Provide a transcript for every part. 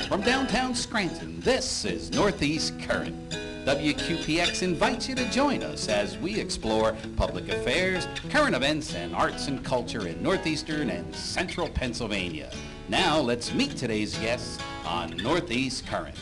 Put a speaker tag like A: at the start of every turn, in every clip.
A: From downtown Scranton, this is Northeast Current. WQPX invites you to join us as we explore public affairs, current events, and arts and culture in northeastern and central Pennsylvania. Now, let's meet today's guests on Northeast Current.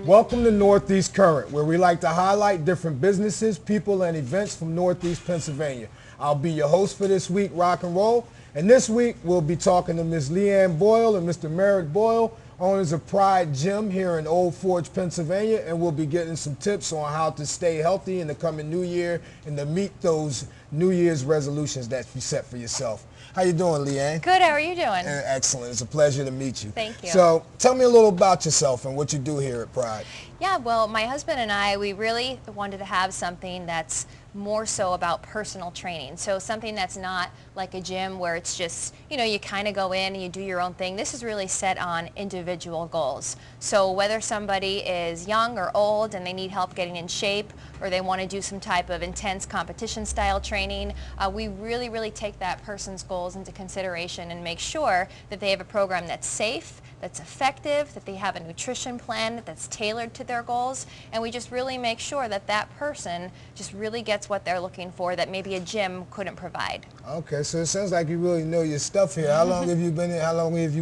B: Welcome to Northeast Current, where we like to highlight different businesses, people, and events from Northeast Pennsylvania. I'll be your host for this week, Roc N Rol, and this week we'll be talking to Ms. LeeAnn Boyle and Mr. Merrit Boyle, owners of Pride Gym here in Old Forge, Pennsylvania, and we'll be getting some tips on how to stay healthy in the coming new year and to meet those New Year's resolutions that you set for yourself. How you doing, LeeAnn?
C: Good, how are you doing?
B: Excellent. It's a pleasure to meet you.
C: Thank you.
B: So tell me a little about yourself and what you do here at Pride.
C: Yeah, well, my husband and I, we really wanted to have something that's more so about personal training. So something that's not like a gym where it's just, you kind of go in and you do your own thing. This is really set on individual goals. So whether somebody is young or old and they need help getting in shape, or they want to do some type of intense competition style training, we really take that person's goals into consideration and make sure that they have a program that's safe, that's effective, that they have a nutrition plan that's tailored to their goals, and we just really make sure that that person just really gets what they're looking for that maybe a gym couldn't provide.
B: Okay, so it sounds like you really know your stuff here. How long have you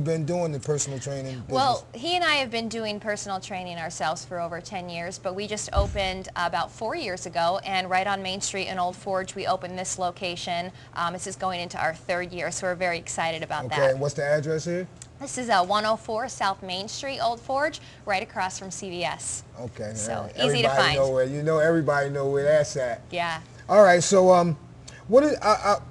B: been doing the personal training business?
C: Well, he and I have been doing personal training ourselves for over 10 years, but we just opened about 4 years ago, and right on Main Street in Old Forge, we opened this location. This is going into our 3rd year, so we're very excited about that.
B: Okay, and what's the address here?
C: This is 104 South Main Street, Old Forge, right across from CVS.
B: Okay.
C: So
B: right.
C: easy to find.
B: Everybody know where that's at.
C: Yeah.
B: All right. So what is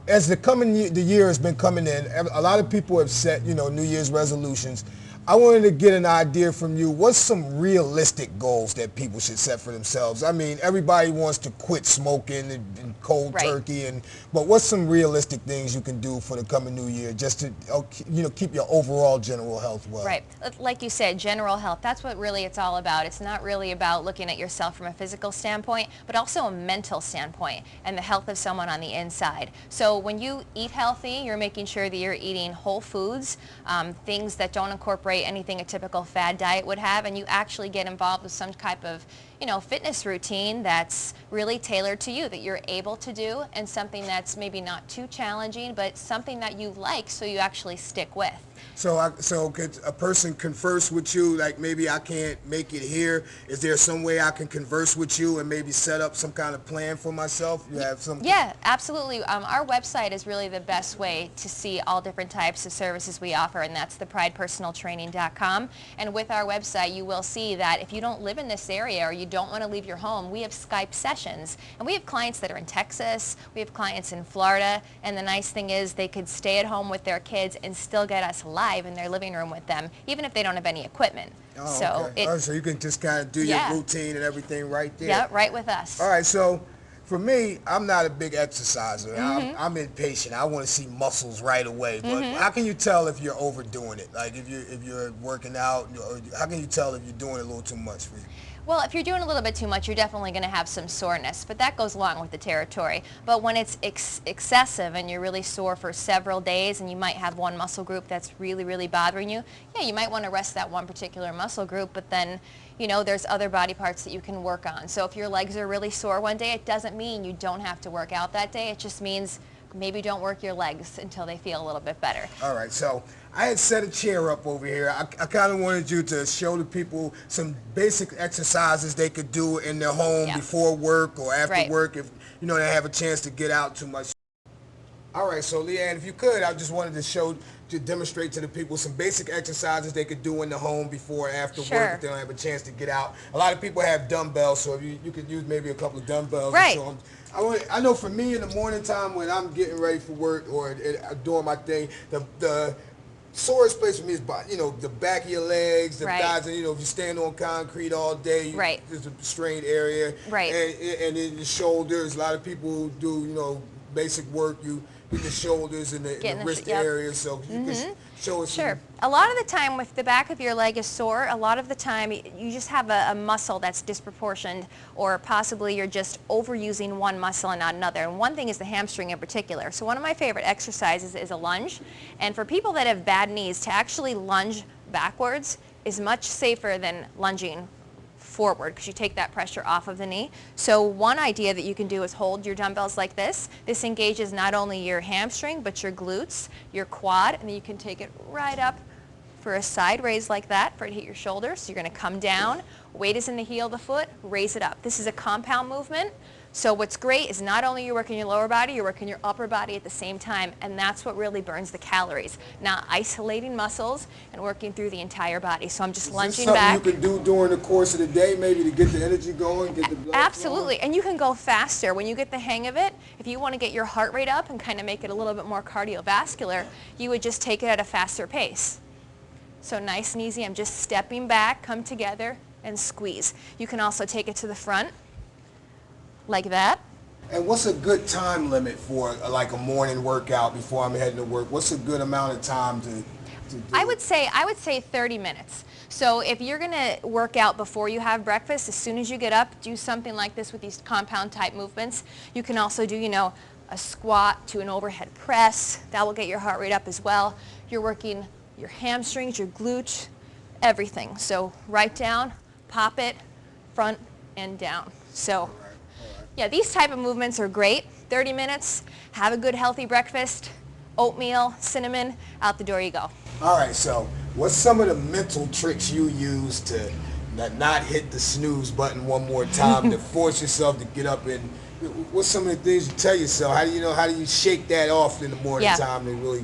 B: as the year has been coming in, a lot of people have set New Year's resolutions. I wanted to get an idea from you. What's some realistic goals that people should set for themselves? I mean, everybody wants to quit smoking and cold turkey, but what's some realistic things you can do for the coming new year just to keep your overall general health well?
C: Right. Like you said, general health, that's what really it's all about. It's not really about looking at yourself from a physical standpoint, but also a mental standpoint and the health of someone on the inside. So when you eat healthy, you're making sure that you're eating whole foods, things that don't incorporate anything a typical fad diet would have, and you actually get involved with some type of fitness routine that's really tailored to you, that you're able to do, and something that's maybe not too challenging, but something that you like so you actually stick with.
B: So could a person converse with you, like maybe I can't make it here? Is there some way I can converse with you and maybe set up some kind of plan for myself? You have some?
C: Yeah, absolutely. Our website is really the best way to see all different types of services we offer, and that's thepridepersonaltraining.com. And with our website, you will see that if you don't live in this area or you don't want to leave your home, we have Skype sessions. And we have clients that are in Texas, we have clients in Florida, and the nice thing is they could stay at home with their kids and still get us live in their living room with them, even if they don't have any equipment.
B: Oh, okay. So you can just kind of do your routine and everything right there.
C: Yeah, right with us.
B: All right, so for me, I'm not a big exerciser. I'm impatient. I want to see muscles right away. But how can you tell if you're overdoing it? Like if you're working out, how can you tell if you're doing a little too much for you?
C: Well, if you're doing a little bit too much, you're definitely going to have some soreness, but that goes along with the territory. But when it's excessive and you're really sore for several days and you might have one muscle group that's really bothering you, yeah, you might want to rest that one particular muscle group, but then, there's other body parts that you can work on. So if your legs are really sore one day, it doesn't mean you don't have to work out that day. It just means maybe don't work your legs until they feel a little bit better.
B: All right, so I had set a chair up over here. I kind of wanted you to show the people some basic exercises they could do in their home before work or after work if they have a chance to get out too much. All right, so LeeAnn, if you could, I just wanted to demonstrate to the people some basic exercises they could do in the home before or after work if they don't have a chance to get out. A lot of people have dumbbells, so if you could use maybe a couple of dumbbells and show them. I know for me in the morning time when I'm getting ready for work or doing my thing, the sorest place for me is the back of your legs, the thighs, and if you stand on concrete all day, there's a strained area, and in the shoulders. A lot of people do basic work. You get the shoulders and the wrist area, so you can show us.
C: Sure. A lot of the time, if the back of your leg is sore, a lot of the time you just have a muscle that's disproportioned, or possibly you're just overusing one muscle and not another. And one thing is the hamstring in particular. So one of my favorite exercises is a lunge. And for people that have bad knees, to actually lunge backwards, is much safer than lunging forward because you take that pressure off of the knee. So one idea that you can do is hold your dumbbells like this. This engages not only your hamstring but your glutes, your quad, and then you can take it right up for a side raise like that for it to hit your shoulders. So you're going to come down, weight is in the heel of the foot, raise it up. This is a compound movement. So what's great is not only you're working your lower body, you're working your upper body at the same time, and that's what really burns the calories. Not isolating muscles and working through the entire body. So I'm just lunging back.
B: Is this something you can do during the course of the day, maybe to get the energy going, get the blood
C: Absolutely,
B: flowing?
C: and you can go faster. When you get the hang of it, if you want to get your heart rate up and kind of make it a little bit more cardiovascular, you would just take it at a faster pace. So nice and easy, I'm just stepping back, come together, and squeeze. You can also take it to the front, like that.
B: And what's a good time limit for like a morning workout before I'm heading to work? What's a good amount of time to do?
C: I would say 30 minutes. So if you're going to work out before you have breakfast, as soon as you get up, do something like this with these compound type movements. You can also do, a squat to an overhead press. That will get your heart rate up as well. You're working your hamstrings, your glutes, everything. So right down, pop it, front and down. So yeah, these type of movements are great. 30 minutes, have a good healthy breakfast, oatmeal, cinnamon, out the door you go.
B: All right, so what's some of the mental tricks you use to not hit the snooze button one more time, to force yourself to get up, and what's some of the things you tell yourself? How do you shake that off in the morning time and really...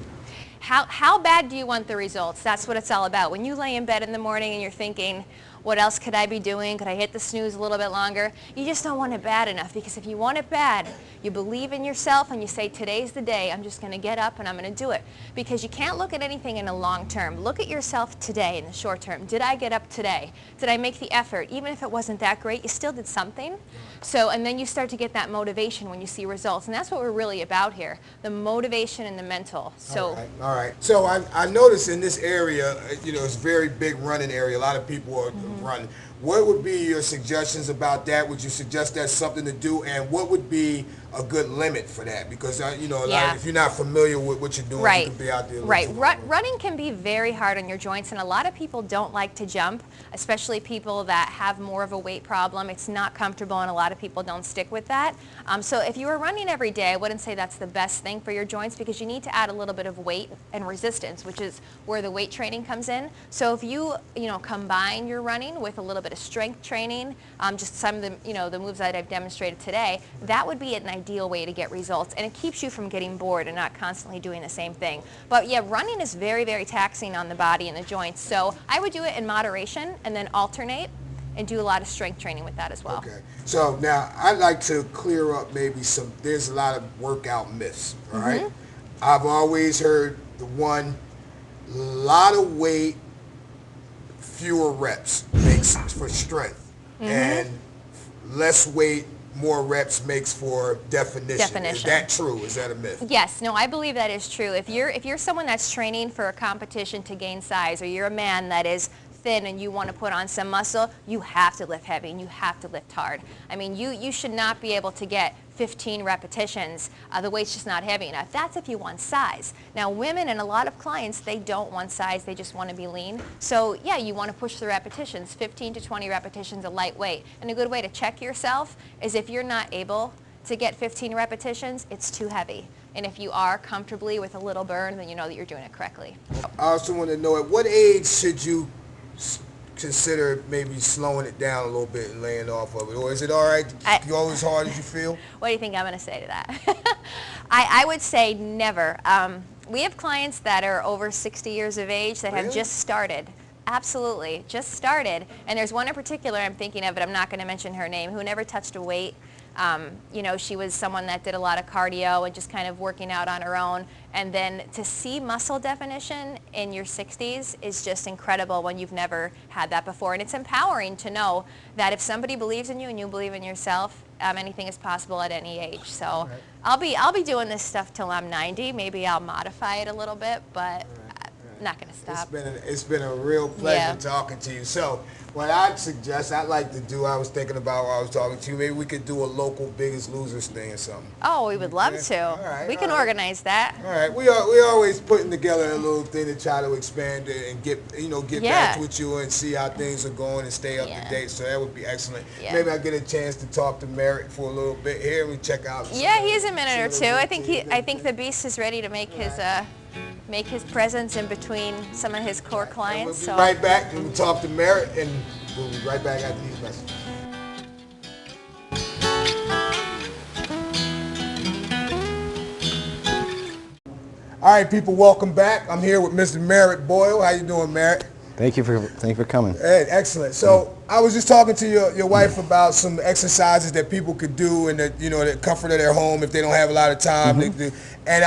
C: How bad do you want the results? That's what it's all about. When you lay in bed in the morning and you're thinking, what else could I be doing? Could I hit the snooze a little bit longer? You just don't want it bad enough, because if you want it bad, you believe in yourself and you say, today's the day, I'm just going to get up and I'm going to do it. Because you can't look at anything in the long term. Look at yourself today in the short term. Did I get up today? Did I make the effort? Even if it wasn't that great, you still did something. So, and then you start to get that motivation when you see results. And that's what we're really about here, the motivation and the mental. So,
B: all right. So I noticed in this area, it's a very big running area. A lot of people are running. What would be your suggestions about that? Would you suggest that's something to do? And what would be a good limit for that? Because, if you're not familiar with what you're doing, you can be out there.
C: Running can be very hard on your joints, and a lot of people don't like to jump, especially people that have more of a weight problem. It's not comfortable, and a lot of people don't stick with that. So if you were running every day, I wouldn't say that's the best thing for your joints, because you need to add a little bit of weight and resistance, which is where the weight training comes in. So if you, combine your running with a little bit of strength training, just some of the, the moves that I've demonstrated today, that would be an ideal way to get results, and it keeps you from getting bored and not constantly doing the same thing. But yeah, running is very, very taxing on the body and the joints, so I would do it in moderation and then alternate and do a lot of strength training with that as well.
B: Okay, so now I'd like to clear up maybe there's a lot of workout myths, all right? I've always heard the one, lot of weight, fewer reps makes for strength, and less weight, more reps makes for definition. Is that true? Is that a myth?
C: Yes, no, I believe that is true. If you're someone that's training for a competition to gain size, or you're a man that is thin and you want to put on some muscle, you have to lift heavy and you have to lift hard. I mean, you should not be able to get 15 repetitions. The weight's just not heavy enough. That's if you want size. Now, women and a lot of clients, they don't want size, they just want to be lean. So yeah, you want to push the repetitions, 15 to 20 repetitions of lightweight. And a good way to check yourself is if you're not able to get 15 repetitions, it's too heavy. And if you are comfortably with a little burn, then you know that you're doing it correctly.
B: I also want to know, at what age should you consider maybe slowing it down a little bit and laying off of it? Or is it all right to go as hard as you feel?
C: What do you think I'm going to say to that? I would say never. We have clients that are over 60 years of age that have just started. Absolutely, just started. And there's one in particular I'm thinking of, but I'm not going to mention her name, who never touched a weight. She was someone that did a lot of cardio and just kind of working out on her own. And then to see muscle definition in your 60s is just incredible when you've never had that before. And it's empowering to know that if somebody believes in you and you believe in yourself, anything is possible at any age. So I'll be doing this stuff till I'm 90. Maybe I'll modify it a little bit, but not going to stop.
B: It's been a real pleasure talking to you. So what I'd suggest, I'd like to do, I was thinking about while I was talking to you, maybe we could do a local Biggest Losers thing or something.
C: Oh, we would love to.
B: All right,
C: we can organize that.
B: All right, we always putting together a little thing to try to expand it and get back with you and see how things are going and stay up to date. So that would be excellent. Yeah. Maybe I get a chance to talk to Merrit for a little bit here and we check out.
C: Yeah, he's a minute or two. I think the Beast is ready to make his presence in between some of his core clients.
B: We'll be right back and we'll talk to Merrit, and we'll be right back after these messages. All right, people, welcome back. I'm here with Mr. Merrit Boyle. How you doing, Merrit?
D: Thank you for coming.
B: Hey, excellent. So I was just talking to your wife about some exercises that people could do in the comfort of their home if they don't have a lot of time to do. And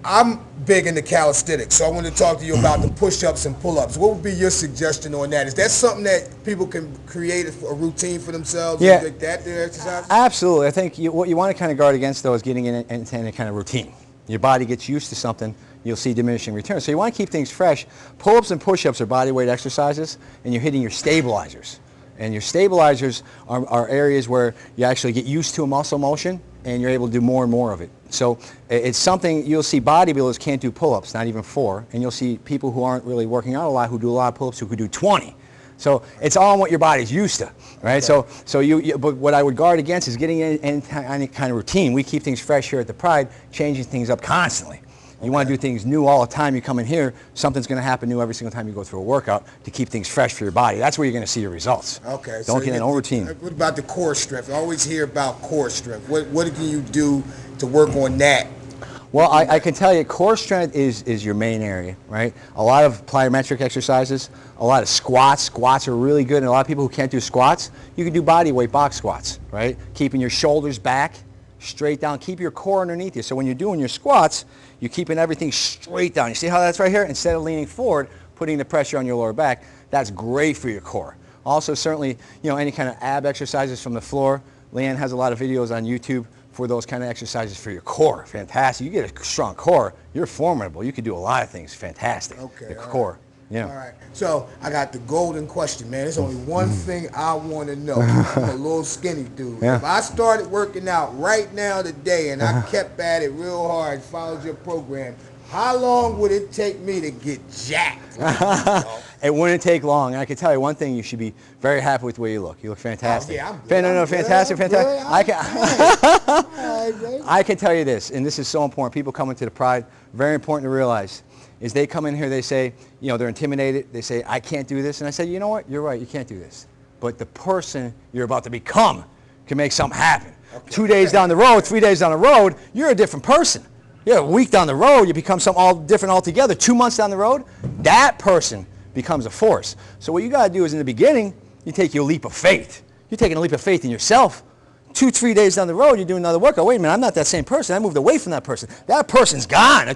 B: I'm big into calisthenics, so I want to talk to you about the push-ups and pull-ups. What would be your suggestion on that? Is that something that people can create a routine for themselves?
D: Yeah,
B: like that, their exercise?
D: Absolutely. I think what you want to kind of guard against, though, is getting into any kind of routine. Your body gets used to something, you'll see diminishing returns. So you want to keep things fresh. Pull-ups and push-ups are body weight exercises, and you're hitting your stabilizers. And your stabilizers are areas where you actually get used to a muscle motion, and you're able to do more and more of it. So it's something you'll see bodybuilders can't do pull-ups, not even 4, and you'll see people who aren't really working out a lot who do a lot of pull-ups who could do 20. So it's all on what your body's used to, right? Okay. So but what I would guard against is getting in any kind of routine. We keep things fresh here at the Pride, changing things up constantly. You want to do things new all the time. You come in here, something's going to happen new every single time you go through a workout to keep things fresh for your body. That's where you're going to see your results.
B: Okay.
D: Don't get in no routine.
B: What about the core strength? I always hear about core strength. What can you do to work on that?
D: Well, I can tell you core strength is your main area, right? A lot of plyometric exercises, a lot of squats. Squats are really good, and a lot of people who can't do squats, you can do body weight box squats, right? Keeping your shoulders back, straight down. Keep your core underneath you. So when you're doing your squats, you're keeping everything straight down. You see how that's right here? Instead of leaning forward, putting the pressure on your lower back, that's great for your core. Also, certainly, any kind of ab exercises from the floor. LeeAnn has a lot of videos on YouTube for those kind of exercises for your core. Fantastic. You get a strong core, you're formidable. You can do a lot of things. Fantastic.
B: Okay.
D: The core. Yeah.
B: All right. So I got the golden question, man. There's only one thing I want to know. I'm a little skinny dude.
D: Yeah.
B: If I started working out right now today and I kept at it real hard, followed your program, how long would it take me to get jacked?
D: It wouldn't take long. And I can tell you one thing, you should be very happy with the way you look. You look fantastic.
B: Oh, yeah, I'm good.
D: Fantastic.
B: Good.
D: I can tell you this, and this is so important. People coming to the Pride, very important to realize, is they come in here, they say, they're intimidated. They say, I can't do this. And I say, you know what? You're right. You can't do this. But the person you're about to become can make something happen. Okay. 2 days down the road, 3 days down the road, you're a different person. Yeah, a week down the road, you become something all different altogether. 2 months down the road, that person becomes a force. So what you got to do is in the beginning, you take your leap of faith. You're taking a leap of faith in yourself. 2-3 days down the road, you're doing another workout. Wait a minute, I'm not that same person. I moved away from that person. That person's gone,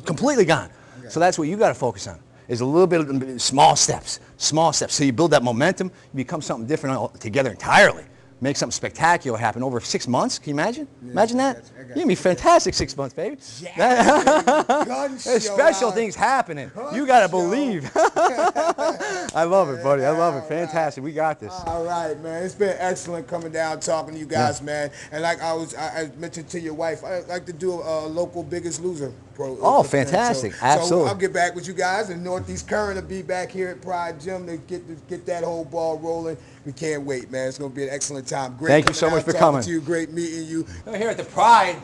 D: completely gone. Okay. So that's what you got to focus on, is a little bit of small steps. So you build that momentum, you become something different altogether entirely. Make something spectacular happen over 6 months. Can you imagine? Yeah, imagine that. You're going to be fantastic 6 months, baby. There's special things happening. You got to believe. I love it, buddy. I love it. Fantastic. We got this.
B: All right, man. It's been excellent coming down, talking to you guys, man. And like I mentioned to your wife, I like to do a local Biggest Loser program.
D: Oh, fantastic. Absolutely.
B: So I'll get back with you guys, and Northeast Current will be back here at Pride Gym to get that whole ball rolling. We can't wait, man. It's going to be an excellent time. Great.
D: Thank you so much for coming.
B: To you. Great meeting you.
D: Here at the Pride,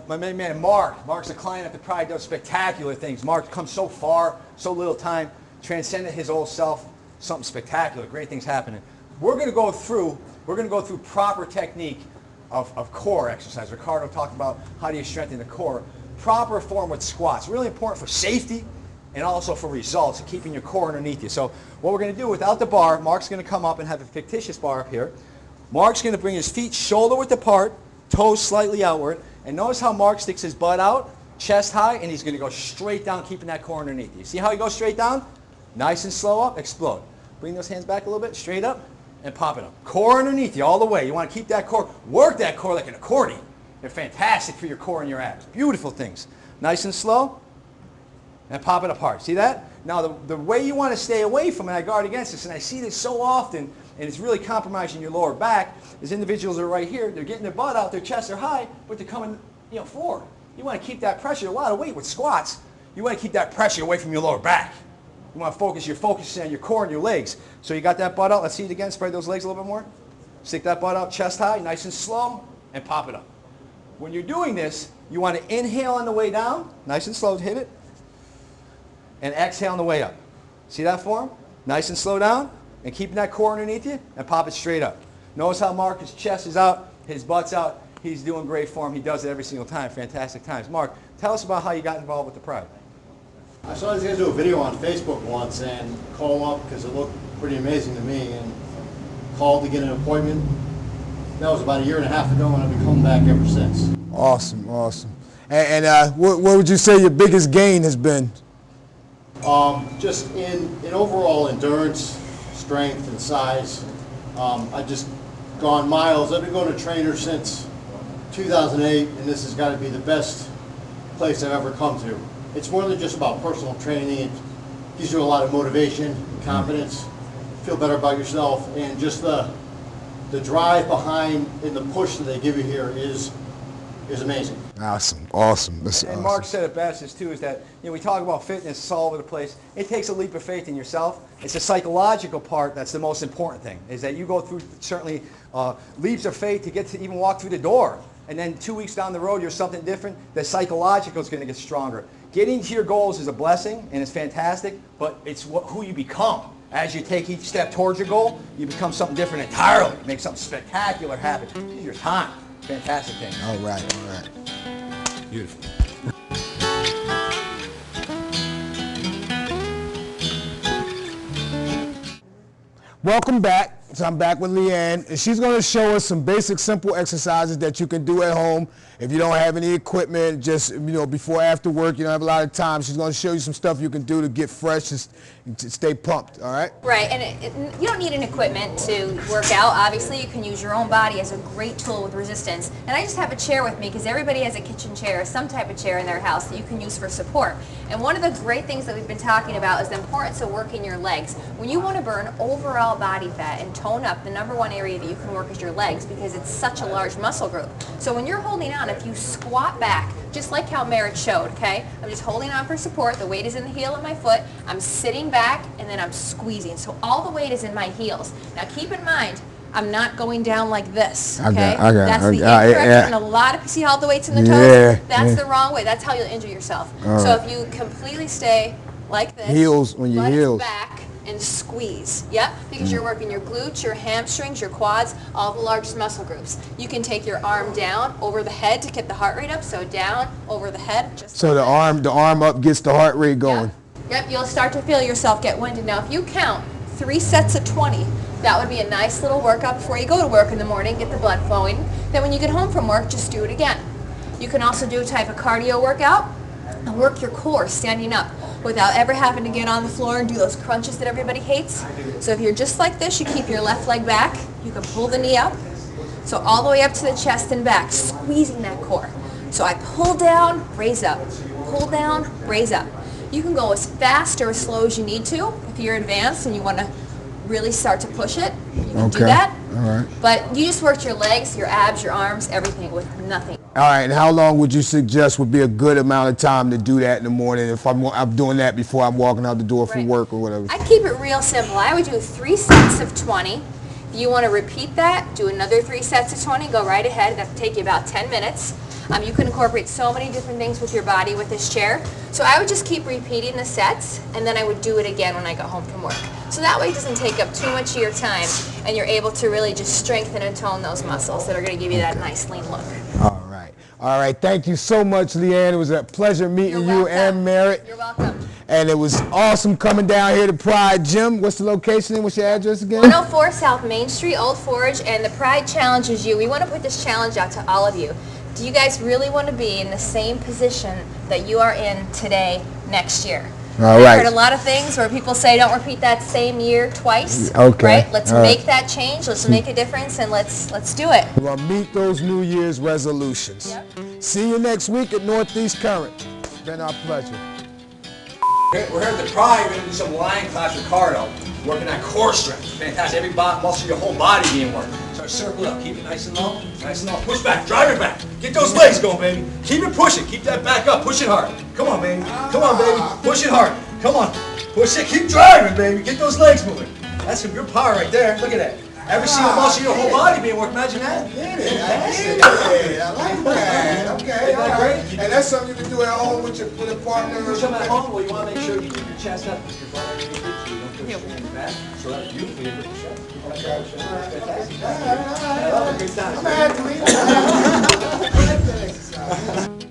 D: my main man Mark. Mark's a client at the Pride, does spectacular things. Mark comes so far, so little time, transcended his old self. Something spectacular. Great things happening. We're going to go through proper technique of core exercise. Ricardo talked about how do you strengthen the core. Proper form with squats. Really important for safety and also for results and keeping your core underneath you. So what we're going to do without the bar, Mark's going to come up and have a fictitious bar up here. Mark's going to bring his feet shoulder width apart, toes slightly outward, and notice how Mark sticks his butt out, chest high, and he's going to go straight down, keeping that core underneath you. See how he goes straight down? Nice and slow up, explode. Bring those hands back a little bit, straight up, and pop it up. Core underneath you all the way. You want to keep that core, work that core like an accordion. They're fantastic for your core and your abs. Beautiful things. Nice and slow. and pop it apart. See that? Now the way you want to stay away from it, I guard against this, and I see this so often, and it's really compromising your lower back, is individuals are right here, they're getting their butt out, their chests are high, but they're coming forward. You want to keep that pressure, a lot of weight with squats, you want to keep that pressure away from your lower back. You want to focus, you're focusing on your core and your legs. So you got that butt out, let's see it again, spread those legs a little bit more. Stick that butt out, chest high, nice and slow, and pop it up. When you're doing this, you want to inhale on the way down, nice and slow, hit it, and exhale on the way up. See that form? Nice and slow down, and keeping that core underneath you, and pop it straight up. Notice how Mark, his chest is out, his butt's out. He's doing great form. He does it every single time. Fantastic times. Mark, tell us about how you got involved with the Pride.
E: I saw these guys do a video on Facebook once and call up because it looked pretty amazing to me, and called to get an appointment. That was about 1.5 years ago, and I've been coming back ever since.
B: Awesome, awesome. And what would you say your biggest gain has been?
E: Just in overall endurance, strength, and size. I've just gone miles. I've been going to trainers since 2008, and this has got to be the best place I've ever come to. It's more than just about personal training. It gives you a lot of motivation, confidence, feel better about yourself, and just the drive behind and the push that they give you here is amazing.
B: Awesome, awesome. That's
D: and
B: awesome.
D: Mark said it best is too, is that we talk about fitness, it's all over the place. It takes a leap of faith in yourself. It's the psychological part that's the most important thing, is that you go through certainly leaps of faith to get to even walk through the door. And then 2 weeks down the road, you're something different. The psychological is going to get stronger. Getting to your goals is a blessing, and it's fantastic, but it's who you become. As you take each step towards your goal, you become something different entirely. Make something spectacular happen. Use your time. Fantastic thing.
B: All right, all right.
D: Beautiful.
B: Welcome back. So I'm back with LeeAnn, and she's going to show us some basic, simple exercises that you can do at home if you don't have any equipment. Just before, after work, you don't have a lot of time. She's going to show you some stuff you can do to get fresh and to stay pumped. All right?
C: Right, and you don't need an equipment to work out. Obviously, you can use your own body as a great tool with resistance. And I just have a chair with me because everybody has a kitchen chair, some type of chair in their house that you can use for support. And one of the great things that we've been talking about is the importance of working your legs. When you want to burn overall body fat and tone up, the #1 area that you can work is your legs because it's such a large muscle group. So when you're holding on, if you squat back, just like how Merrit showed, okay? I'm just holding on for support. The weight is in the heel of my foot. I'm sitting back, and then I'm squeezing. So all the weight is in my heels. Now keep in mind, I'm not going down like this, okay? That's the incorrect, and a lot of, see how the weight's in the toes? That's the wrong way. That's how you'll injure yourself. So if you completely stay like this,
B: heels, when your heels
C: back, and squeeze, because you're working your glutes, your hamstrings, your quads, all the largest muscle groups. You can take your arm down over the head to get the heart rate up, so down, over the head. Just
B: so the arm up gets the heart rate going.
C: Yep, you'll start to feel yourself get winded. Now if you count 3 sets of 20, that would be a nice little workout before you go to work in the morning, get the blood flowing. Then when you get home from work, just do it again. You can also do a type of cardio workout and work your core standing up without ever having to get on the floor and do those crunches that everybody hates. So if you're just like this, you keep your left leg back, you can pull the knee up, so all the way up to the chest and back, squeezing that core. So I pull down, raise up, pull down, raise up. You can go as fast or as slow as you need to. If you're advanced and you want to really start to push it, you can do that.
B: All right.
C: But you just worked your legs, your abs, your arms, everything with nothing.
B: All right, and how long would you suggest would be a good amount of time to do that in the morning if I'm doing that before I'm walking out the door for work or whatever?
C: I keep it real simple. I would do 3 sets of 20. If you want to repeat that, do another 3 sets of 20, go right ahead. That'll take you about 10 minutes. You can incorporate so many different things with your body with this chair. So I would just keep repeating the sets, and then I would do it again when I got home from work. So that way it doesn't take up too much of your time, and you're able to really just strengthen and tone those muscles that are going to give you that nice lean look.
B: All right. All right. Thank you so much, LeeAnn. It was a pleasure meeting you and Merrit.
C: You're welcome.
B: And it was awesome coming down here to Pride Gym. What's the location and what's your address again?
C: 104 South Main Street, Old Forge, and the Pride challenges you. We want to put this challenge out to all of you. Do you guys really want to be in the same position that you are in today next year?
B: All right.
C: I've heard a lot of things where people say don't repeat that same year twice.
B: Okay.
C: Right? Let's make that change. Let's make a difference, and let's do it.
B: We'll meet those New Year's resolutions.
C: Yep.
B: See you next week at Northeast Current. It's been our pleasure.
D: We're here at the Pride. We're going to do some lion class with cardio. Working on core strength. Fantastic. Every muscle, your whole body being worked. So circle up. Keep it nice and low. Nice and low. Push back. Drive it back. Get those legs going, baby. Keep it pushing. Keep that back up. Push it hard. Come on, baby. Come on, baby. Push it hard. Come on. Push it. Keep driving, baby. Get those legs moving. That's some good power right there. Look at that. Every single muscle, your whole body being worked. Imagine that.
B: I like that. Okay.
D: Isn't that great?
B: And that's something you can do at home with your partner.
D: Do some at home. Well, you want to make sure you keep your chest up. Your butt underneath it, so you don't push your hands back. So that's beautiful. You put the show. Fantastic. I love a good time.
B: I'm an athlete. I like that exercise.